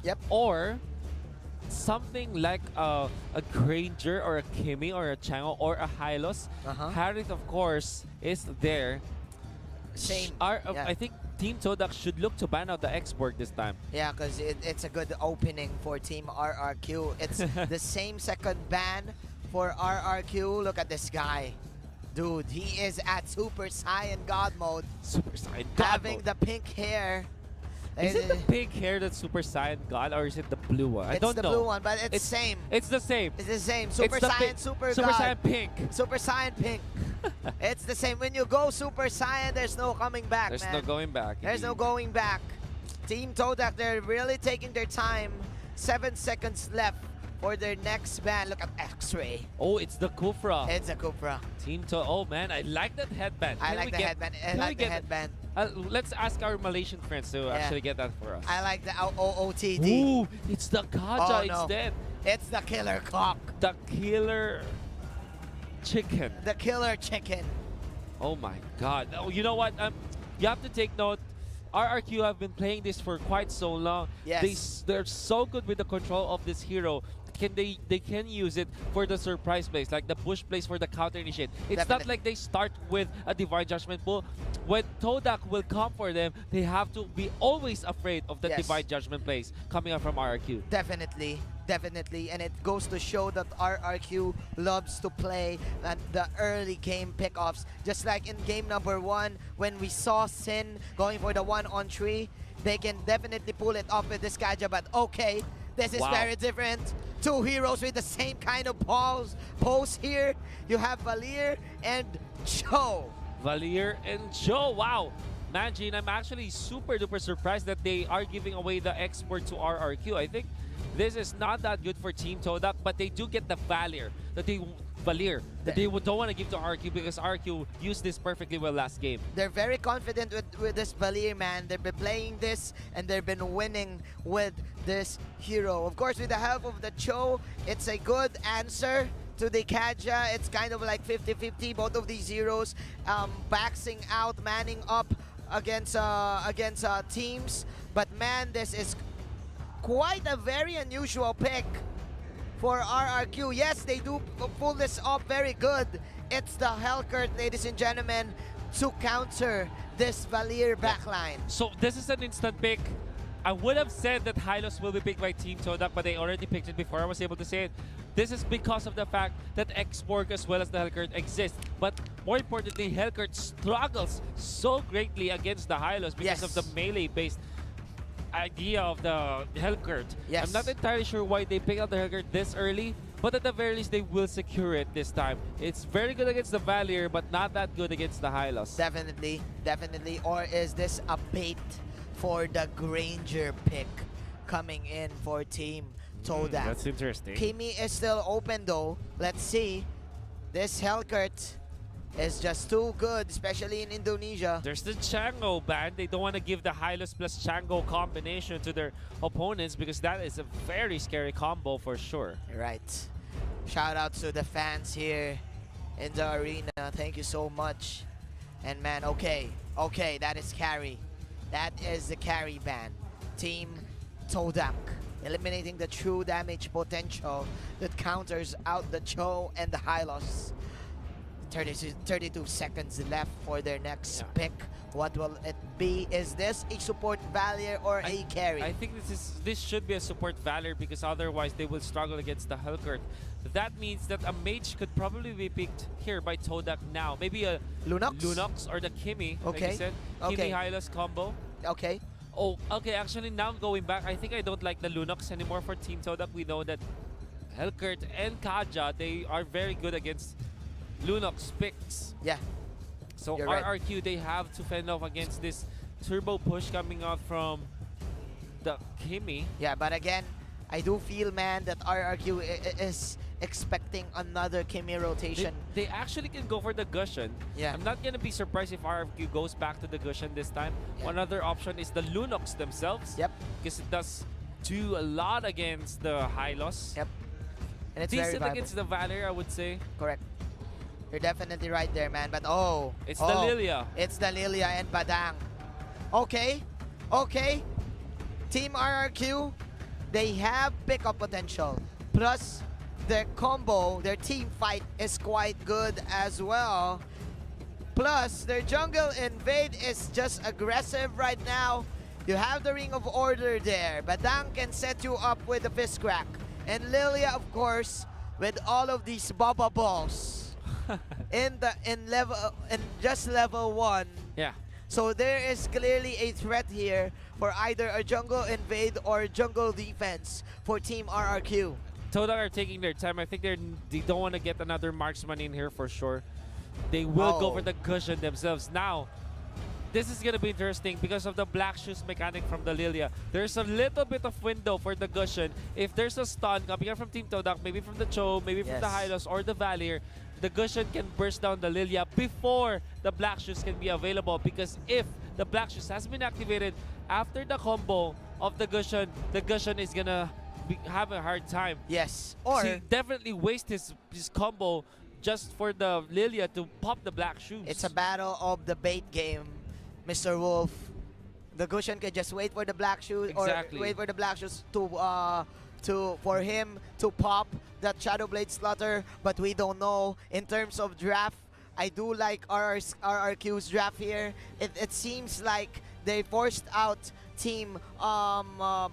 Yep. or something like a Granger or a Kimi or a Chango or a Hylos. Harith, of course, is there. Same. I think Team TODAK should look to ban out the export this time. Yeah, because it's a good opening for Team RRQ. It's the same second ban for RRQ. Look at this guy. Dude, he is at Super Saiyan God mode. Super Saiyan God Having mode. the pink hair. Is it the pink hair that's Super Saiyan God, or is it the blue one? I don't know. It's the blue one, but it's same. It's the same. It's the same. Super Saiyan, Super God. Super Saiyan pink. Super Saiyan pink. It's the same. When you go Super Saiyan, there's no coming back, There's man. no going back. There's no going back. Team TODAK, they're really taking their time. 7 seconds left for their next ban. Look at X-Ray. Oh, it's the Kufra. It's a Cupra. Team TODAK. Oh man, I like that headband. I like the headband. I like the headband. Let's ask our Malaysian friends to actually get that for us. I like the OOTD. Ooh, it's the Kaja. Oh, It's no. dead. It's the killer cock. The killer chicken. The killer chicken. Oh my God. Oh, you know what? You have to take note. RRQ have been playing this for quite so long. Yes. They're so good with the control of this hero. They can use it for the surprise plays, like the push plays for the counter initiate. It's not like they start with a Divine Judgment pull. When TODAK will come for them, they have to be always afraid of the Divine Judgment plays coming up from RRQ. Definitely, definitely. And it goes to show that RRQ loves to play at the early game pickoffs. Just like in game number 1, when we saw Sin going for the 1-on-3, they can definitely pull it off with this Kaja, but okay. This is very different. 2 heroes with the same kind of pose here. You have Valier and Joe. Valier and Joe. Wow. Imagine, I'm actually super duper surprised that they are giving away the export to RRQ. I think this is not that good for Team TODAK, but they do get the Valier that they don't want to give to RRQ because RRQ used this perfectly well last game. They're very confident with this Valier, man. They've been playing this and they've been winning with this hero. Of course, with the help of the Cho, it's a good answer to the Kaja. It's kind of like 50-50. Both of these heroes backing out, manning up against teams. But man, this is quite a very unusual pick for RRQ. Yes, they do pull this off very good. It's the Hellcurt, ladies and gentlemen, to counter this Valier backline. So this is an instant pick. I would have said that Hylos will be picked by Team TODAK, but they already picked it before I was able to say it. This is because of the fact that X-Borg as well as the Hellcurt exist. But more importantly, Hellcurt struggles so greatly against the Hylos because of the melee-based idea of the Hellcurt. I'm not entirely sure why they picked out the Hellcurt this early, but at the very least, they will secure it this time. It's very good against the Valier, but not that good against the Hylos. Definitely, definitely. Or is this a bait for the Granger pick coming in for Team TODAK? That's interesting. Kimi is still open though. Let's see. This Hellcurt is just too good, especially in Indonesia. There's the Chango ban. They don't want to give the Hylos plus Chango combination to their opponents because that is a very scary combo for sure. Right. Shout out to the fans here in the arena. Thank you so much. And man, okay, that is carry. That is the carry ban. Team TODAK eliminating the true damage potential that counters out the Cho and the Hylos. 32 seconds left for their next pick. What will it be? Is this a support Valier or a carry? I think this should be a support Valier because otherwise they will struggle against the Hellcurt. That means that a mage could probably be picked here by TODAK now. Maybe a Lunox or the Kimi, like you said. Kimi Hylos combo. Okay. Oh, okay. Actually, now going back, I think I don't like the Lunox anymore for Team TODAK. We know that Hellcurt and Kaja, they are very good against Lunox picks. Yeah. So RRQ, they have to fend off against this turbo push coming out from the Kimi. Yeah, but again, I do feel, man, that RRQ is expecting another Kimi rotation. They actually can go for the Gushen. Yeah. I'm not going to be surprised if RRQ goes back to the Gushen this time. One other option is the Lunox themselves. Yep. Because it does do a lot against the Hylos. Yep. And it's decent very viable against the Valier, I would say. Correct. You're definitely right there, man. But it's the Lilia. It's the Lilia and Badang. Okay. Team RRQ they have pickup potential. Plus, their combo, their team fight is quite good as well. Plus, their jungle invade is just aggressive right now. You have the Ring of Order there. Badang can set you up with the Fist Crack. And Lilia, of course, with all of these Baba Balls in just level 1. Yeah. So there is clearly a threat here for either a jungle invade or jungle defense for Team RRQ. TODAK are taking their time. I think they don't want to get another marksman in here for sure. They will go for the cushion themselves. Now, this is going to be interesting because of the black shoes mechanic from the Lilia. There's a little bit of window for the cushion. If there's a stun coming up from Team TODAK, maybe from the Cho, maybe from the Hylos or the Valier, the cushion can burst down the Lilia before the black shoes can be available. Because if the black shoes has been activated after the combo of the cushion is going to have a hard time. Yes. Or he definitely waste his combo just for the Lilia to pop the black shoes. It's a battle of the bait game, Mr. Wolf. The Gushan can just wait for the black shoes or wait for the black shoes for him to pop that Shadow Blade Slaughter, but we don't know. In terms of draft, I do like RRQ's draft here. It seems like they forced out Team TODAK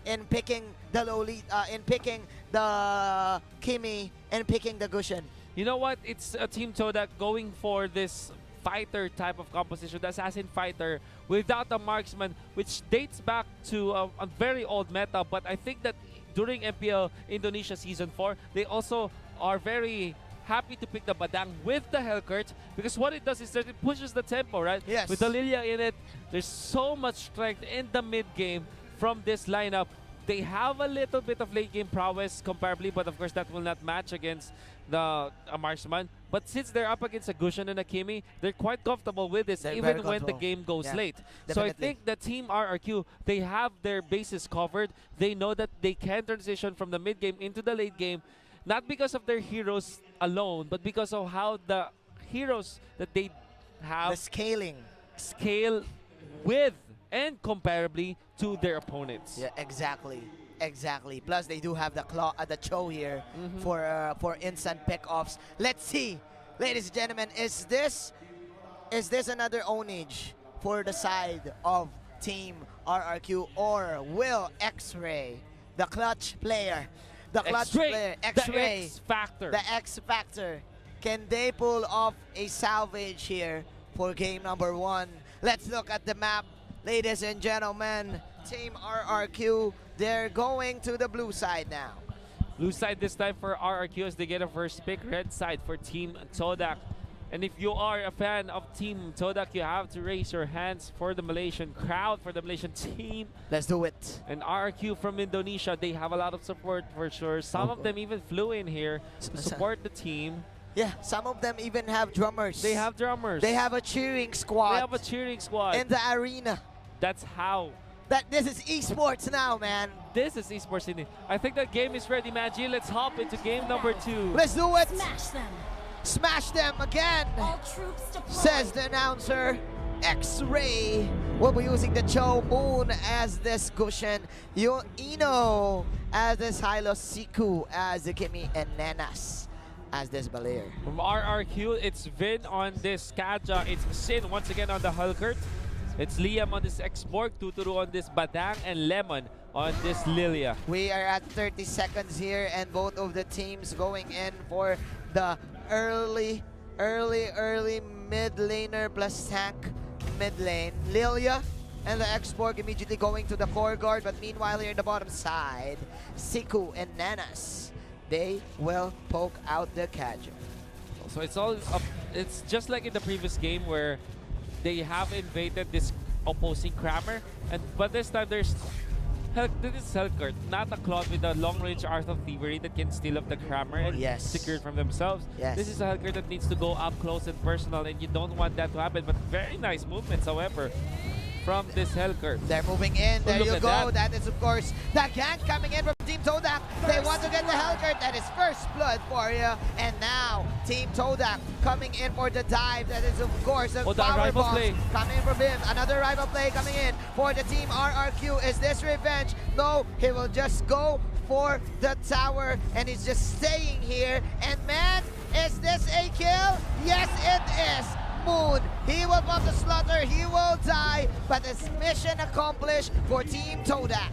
in picking the in picking the Kimi and picking the Gushan. You know what? It's a Team TODAK going for this fighter type of composition, the assassin fighter without a marksman, which dates back to a very old meta. But I think that during MPL Indonesia Season 4, they also are very happy to pick the Badang with the Hellcurt, because what it does is that it pushes the tempo, right? Yes. With the Lilia in it, there's so much strength in the mid game from this lineup. They have a little bit of late game prowess comparably, but of course that will not match against the marksman. But since they're up against a Gushan and a Kimi, they're quite comfortable with this, even when the game goes late. Definitely. So I think the Team RRQ, they have their bases covered. They know that they can transition from the mid game into the late game, not because of their heroes alone, but because of how the heroes that they have scale with and comparably to their opponents. Yeah, exactly. Plus, they do have the Cho here for instant pick-offs. Let's see, ladies and gentlemen, is this another ownage for the side of Team RRQ, or will X-Ray, the clutch player, X-Ray, the X Factor, can they pull off a salvage here for game number 1? Let's look at the map. Ladies and gentlemen, Team RRQ, they're going to the blue side now. Blue side this time for RRQ as they get a first pick. Red side for Team TODAK. And if you are a fan of Team TODAK, you have to raise your hands for the Malaysian crowd, for the Malaysian team. Let's do it. And RRQ from Indonesia, they have a lot of support for sure. Some of them even flew in here to support the team. Yeah, some of them even have drummers. They have drummers. They have a cheering squad. They have a cheering squad. In the arena. That's how. This is esports now, man. This is esports in it. I think the game is ready, Maggie. Let's hop into game number 2. Let's do it. Smash them. Smash them again. All troops deployed. Says the announcer. X-Ray will be using the Cho, Moon as this Gushan, Ino as this Hylos, Siku as the Kimi, and Nenas as this Balir. From RRQ, it's Vin on this Kaja. It's Sin once again on the Hellcurt. It's Liam on this X-Borg, Tuturu on this Badang, and Lemon on this Lilia. We are at 30 seconds here, and both of the teams going in for the early mid laner plus tank mid lane. Lilia and the X-Borg immediately going to the core guard, but meanwhile here in the bottom side, Siku and Nanas, they will poke out the Kaja. So it's all up. It's just like in the previous game where they have invaded this opposing Crammer, but this time this is Hellcurt, not a Cloud with a long-range Art of Thievery that can steal up the Crammer and secure it from themselves. This is a Hellcurt that needs to go up close and personal, and you don't want that to happen. But very nice movements, however, from this Hellcurt. They're moving in. There you go. That is, of course, the gank coming in from Team Team TODAK, they want to get the Hellgurt. That is first blood for you. And now, Team TODAK coming in for the dive. That is, of course, a power bomb coming from him. Another rival play coming in for the Team RRQ. Is this revenge? No, he will just go for the tower, and he's just staying here. And man, is this a kill? Yes, it is. Moon, he will pop the slaughter, he will die, but it's mission accomplished for Team TODAK.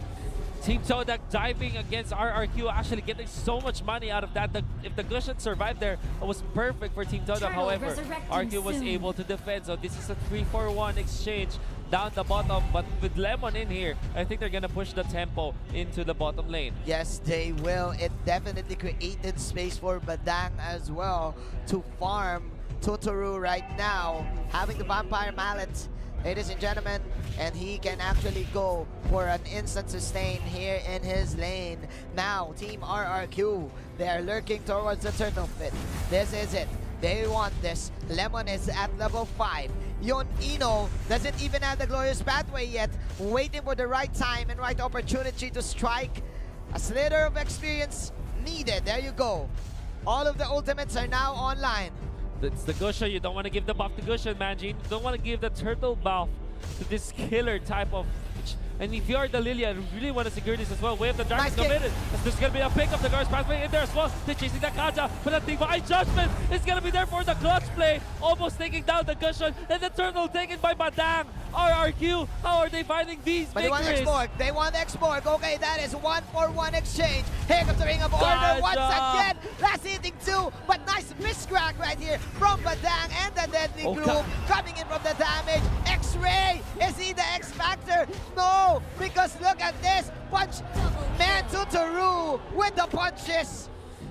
Team TODAK diving against RRQ, actually getting so much money out of that. If the Gushan survived there, it was perfect for Team TODAK. However, RRQ was able to defend, so this is a 3-4-1 exchange down the bottom, but with Lemon in here, I think they're gonna push the tempo into the bottom lane. Yes, they will. It definitely created space for Badang as well to farm Totoro right now, having the Vampire Mallet, ladies and gentlemen, and he can actually go for an instant sustain here in his lane. Now, Team RRQ, they are lurking towards the Turtle Pit. This is it. They want this. Lemon is at level 5. Yon Ino doesn't even have the Glorious Pathway yet, waiting for the right time and right opportunity to strike. A slither of experience needed. There you go. All of the ultimates are now online. It's the Gusha. You don't want to give the buff to Gusha, Manjin. You don't want to give the turtle buff to this killer type of. And if you are the Lilia, you really want to secure this as well. Wave the Dragon's committed. There's going to be a pick of the Glorious Pathway in there as well. They're chasing the Kaja, but the Divine Judgment is going to be there for the clutch play. Almost taking down the Gushan, and the turtle taken by Badang. RRQ, how are they finding these but victories? They want Exborg. They want Exborg. Okay, that is 1-for-1 exchange. Here comes the Ring of Order once again. Last hitting 2, but nice miscrack right here from Badang and the Deadly Group coming in from the damage. X-Ray, is he the X Factor? No, because look at this. Punch, man, Totoro with the punches.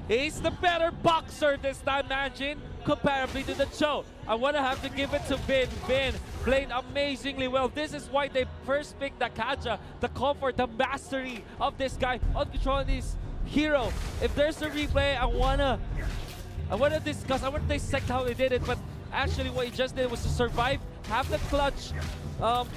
He's the better boxer this time, Manjin, comparably to the Cho. I want to have to give it to Vin. Vin played amazingly well. This is why they first picked the Kaja, the comfort, the mastery of this guy on controlling this hero. If there's a replay, I wanna discuss, I wanna dissect how they did it, but actually what he just did was to survive, have the clutch,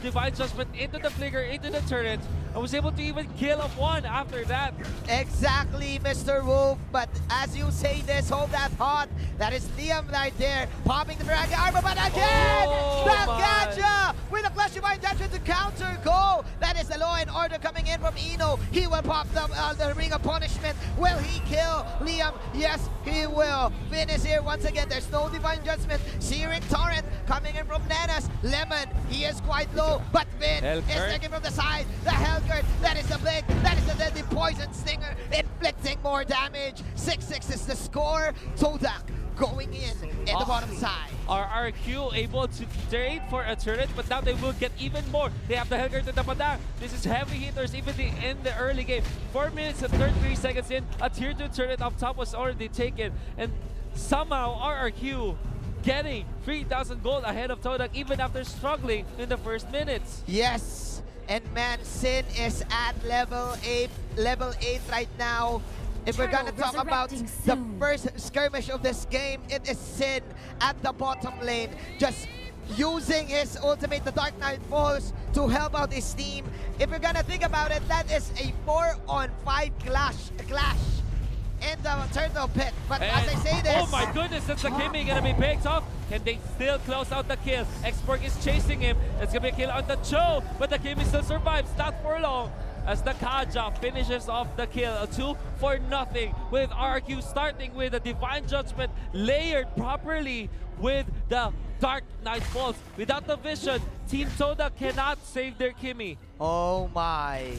Divine Judgment into the flicker, into the turret, and was able to even kill off one after that. Exactly, Mr. Wolf, but as you say this, hold that thought. That is Liam right there, popping the Mirage armor, but again, the Gacha with a Clutch Divine Judgment to counter go. That is the Law and Order coming in from Ino. He will pop the Ring of Punishment. Will he kill Liam? Yes, he will. Vin is here once again. There's no Divine Judgment. Searing Torrent coming in from Nanas. Lemon, he is quite low, but Vin is taken from the side. The Hellgurt, that is the Blink, that is the Deadly Poison Stinger, inflicting more damage. 6-6 is the score. TODAK going in the bottom side. RRQ able to trade for a turret, but now they will get even more. They have the Hellgurt and the Badang. This is heavy hitters even in the early game. 4 minutes and 33 seconds in, a tier 2 turret up top was already taken, and somehow RRQ getting 3,000 gold ahead of TODAK even after struggling in the first minutes. Yes, and man, Sin is at level 8 right now. If we're gonna talk about the first skirmish of this game, it is Sin at the bottom lane, just using his ultimate, the Dark Knight Falls, to help out his team. If we're gonna think about it, that is a 4-on-5 clash in the Turtle Pit. But as I say this... Oh my goodness, that's the Kimmy gonna be picked off. Can they still close out the kill? Exborg is chasing him. It's gonna be a kill on the Cho, but the Kimmy still survives, not for long, as the Kaja finishes off the kill. A 2-for-0 with RRQ starting with a Divine Judgment layered properly with the Dark Knight Falls. Without the vision, Team TODAK cannot save their Kimmy. Oh my.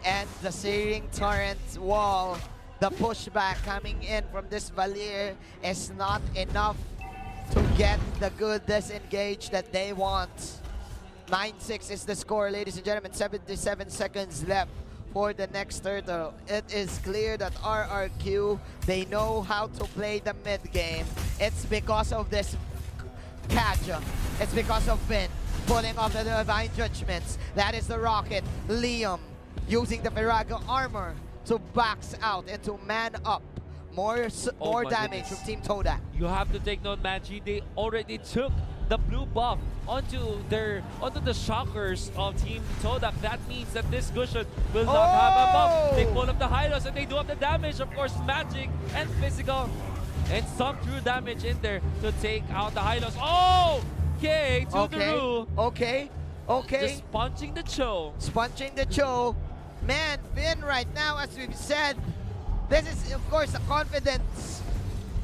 And the Searing Torrent wall, the pushback coming in from this Valier is not enough to get the good disengage that they want. 9-6 is the score, ladies and gentlemen. 77 seconds left for the next turtle. It is clear that RRQ, they know how to play the mid game. It's because of this Kaja. It's because of Vin pulling off the Divine Judgments. That is the Rocket. Liam using the Virago armor to box out and to man up. More damage from Team TODAK. You have to take note, Manji. They already took the blue buff onto the shockers of Team TODAK. That means that this Gusion will not have a buff. They pull up the Hylos and they do have the damage, of course, magic and physical. And some true damage in there to take out the Hylos. Oh! Okay, to the Roo. Okay. Just punching the Cho. Sponging the Cho. Man, Finn right now, as we've said, this is, of course, the confidence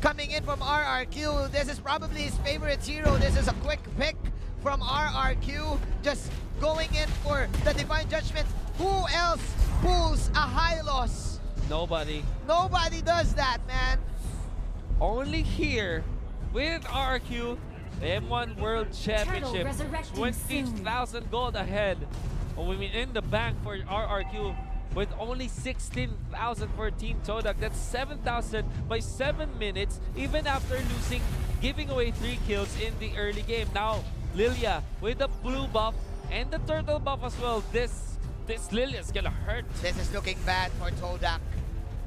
coming in from RRQ. This is probably his favorite hero. This is a quick pick from RRQ. Just going in for the Divine Judgment. Who else pulls a Hylos? Nobody. Nobody does that, man. Only here with RRQ, the M1 World Championship, 20,000 gold ahead. We mean in the bank for RRQ with only 16,000 for Team TODAK. That's 7,000 by 7 minutes, even after losing, giving away 3 kills in the early game. Now, Lilia with the blue buff and the turtle buff as well. This Lilia's gonna hurt. This is looking bad for TODAK.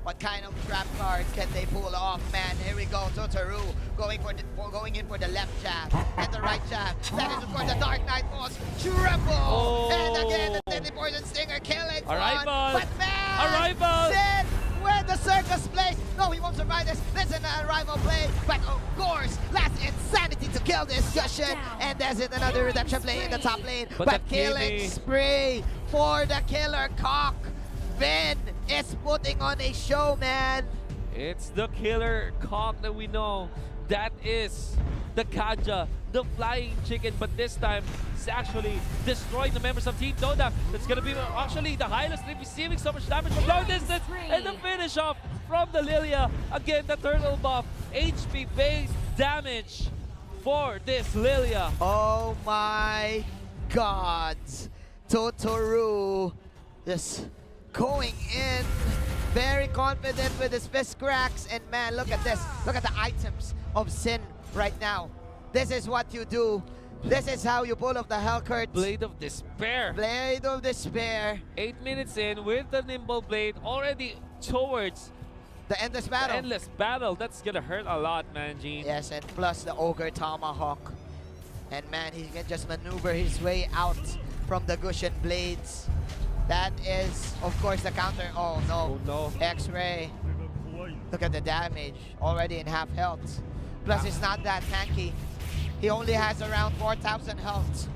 What kind of trap card can they pull off, man? Here we go, Totaru going in for the left jab and the right jab. That is, of course, the Dark Knight Boss triple. And again, the Deadly Poison Stinger killing one. But man, Arrival! Sid with the circus place. No, he won't survive this. This is an arrival play. But of course, last insanity to kill this Gusion. And there's another redemption play in the top lane. But killing spree for the Killer Cock. Finn is putting on a show, man. It's the Killer Cock that we know. That is the Kaja, the flying chicken, but this time it's actually destroying the members of Team TODAK. It's gonna be actually the Hylos receiving so much damage from long distance, and the finish off from the Lilia. Again, the turtle buff, HP based damage for this Lilia. Oh my God, Totaru just going in very confident with his fist cracks, and man, look at this. Look at the items of Sin right now. This is what you do. This is how you pull off the Hellcurt. Blade of Despair. Blade of Despair. 8 minutes in with the Nimble Blade already towards the endless battle. The endless battle. That's gonna hurt a lot, man, Gene. Yes, and plus the Ogre Tomahawk. And man, he can just maneuver his way out from the Gusion Blades. That is, of course, the counter. Oh no. Oh no. X-Ray. Look at the damage. Already in half health. Plus, it's not that tanky. He only has around 4,000 health.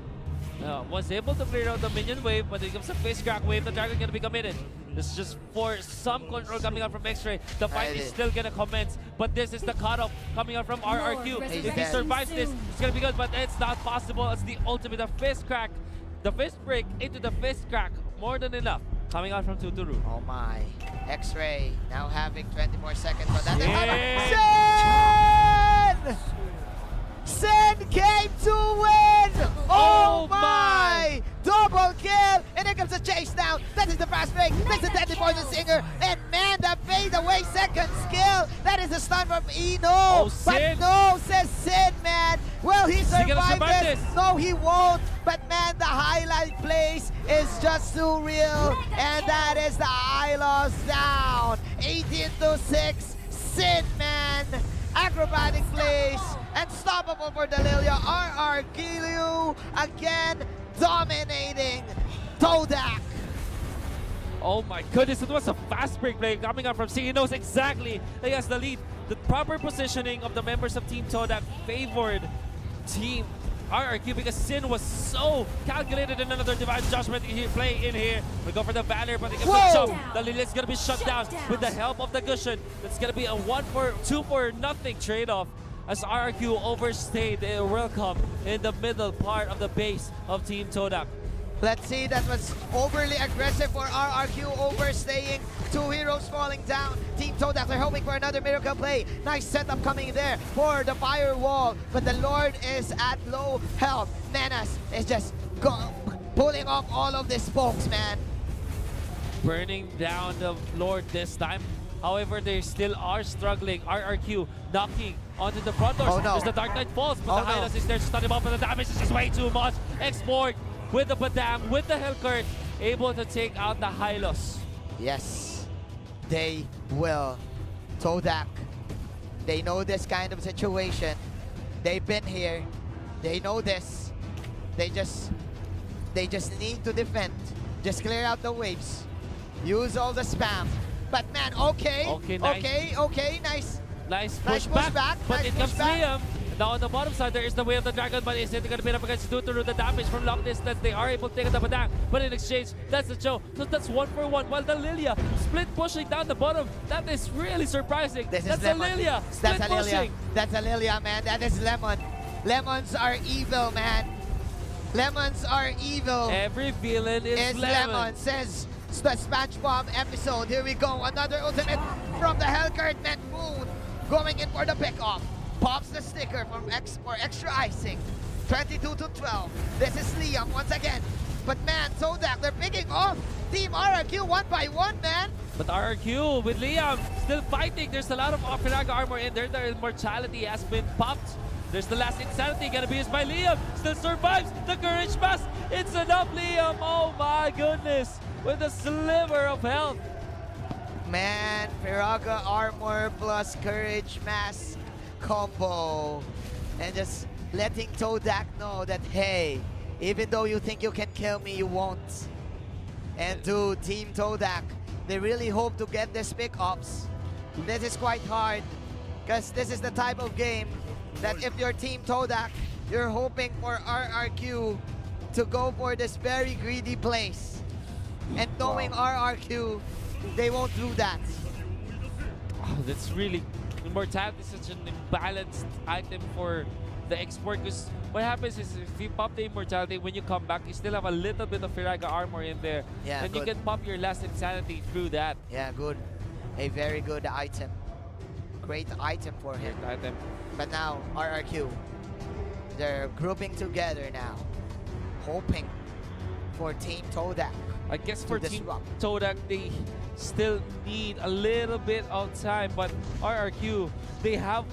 Was able to clear out the minion wave, but it comes a face crack wave. The dragon gonna be committed. This is just for some control coming out from X-Ray. The fight is still gonna commence, but this is the cutoff coming out from RRQ. If he survives this, it's gonna be good, but it's not possible. It's the ultimate, the fist crack. The fist break into the fist crack. More than enough. Coming out from Totaru. Oh my. X-Ray now having 20 more seconds, but that is Sin came to win! Oh my! Double kill! And here comes the chase down. That is the fast break. That's the Deadly Poison Stinger. And man, the fade away second skill. That is the stun from Eno. Oh, but no, says Sin, man. Will he survive this? No, he won't. But man, the highlight place is just too real. And that is the Hylos down. 18-6. Sin, man. Acrobatic plays. Unstoppable for the Lilia. RRQ again dominating TODAK. Oh my goodness, it was a fast break play coming out from C. He knows exactly he has the lead. The proper positioning of the members of Team TODAK favored Team RRQ because Sin was so calculated in another Divine Judgment play in here. We go for the banner, but he gets the jump. The Lilia's gonna be shut down with the help of the Gusion. It's gonna be a 2 for nothing trade-off as RRQ overstayed their welcome in the middle part of the base of Team TODAK. Let's see, that was overly aggressive for RRQ, overstaying. 2 heroes falling down. Team TODAK, they're hoping for another miracle play. Nice setup coming there for the firewall, but the Lord is at low health. Nanas is just pulling off all of the spokes, man. Burning down the Lord this time. However, they still are struggling. RRQ knocking onto the front doors. Oh, no. As the Dark Knight falls, but the Hylos is there to stun him up, but the damage is just way too much. Export with the Badam, with the Hellcurt, able to take out the Hylos. Yes, they will. TODAK, they know this kind of situation. They've been here. They know this. They just need to defend. Just clear out the waves. Use all the spam. But man, okay, nice. Nice Nice push push back, back, but nice it comes push back. Liam. Now on the bottom side, there is the way of the dragon, but is it going to be enough against due to the damage from long distance? They are able to take it up and down, but in exchange, that's the Cho. So that's 1-for-1. While the Lilia split pushing down the bottom, that is really surprising. This That's is a Lemon. Lilia split That's a Lilia. pushing. That's a Lilia, man. That is Lemon. Lemons are evil, man. Lemons are evil. Every villain is Lemon, says the SpongeBob episode. Here we go. Another ultimate from the Hellcurt. Man, Moon going in for the pickoff. Pops the sticker for extra icing. 22-12. This is Liam once again. But man, TODAK, they're picking off Team RRQ one by one, man. But RRQ with Liam still fighting. There's a lot of Firaga armor in there. The immortality has been popped. There's the last insanity gonna be used by Liam. Still survives the courage mask. It's enough, Liam. Oh my goodness. With a sliver of health. Man, Firaga armor plus courage mask combo. And just letting TODAK know that, hey, even though you think you can kill me, you won't. And to Team TODAK, they really hope to get this pickups. This is quite hard, because this is the type of game that if you're Team TODAK, you're hoping for RRQ to go for this very greedy place. And knowing RRQ, they won't do that. Oh, that's really... Immortality is such an imbalanced item for the export, because what happens is if you pop the immortality, when you come back, you still have a little bit of Firaga armor in there. Yeah, and good. you can pop your last insanity through that. Yeah, good. A very good item. Great item for him. Great item. But now, RRQ, they're grouping together now, hoping for Team TODAK. I guess to for Team disrupt. TODAK, they still need a little bit of time, but RRQ, they have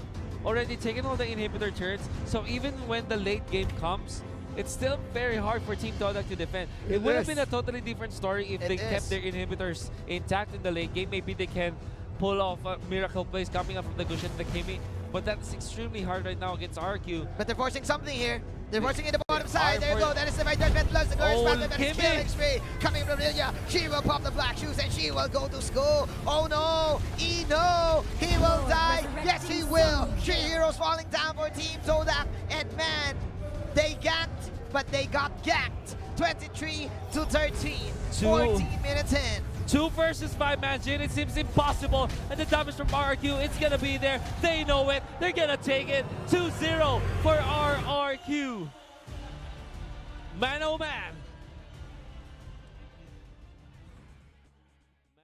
already taken all the inhibitor turrets, so even when the late game comes, it's still very hard for Team TODAK to defend. It would have been a totally different story if they kept their inhibitors intact in the late game. Maybe they can pull off a miracle plays coming up from the Gushin and the Kimi, but that's extremely hard right now against RRQ. But they're forcing something here. They're forcing it the bottom side. There you go. That is the right judgment. Plus the courage battle. That is killing spree. Coming from Lilia. She will pop the black shoes and she will go to school. Oh no. No. He will die. Yes, he will. 3 heroes falling down for Team TODAK. And man, they ganked, but they got ganked. 23-13. 14 minutes in. 2 versus 5 man, Jin. It seems impossible. And the damage from RRQ, it's gonna be there. They know it. They're gonna take it. 2-0 for RRQ. Man, oh man.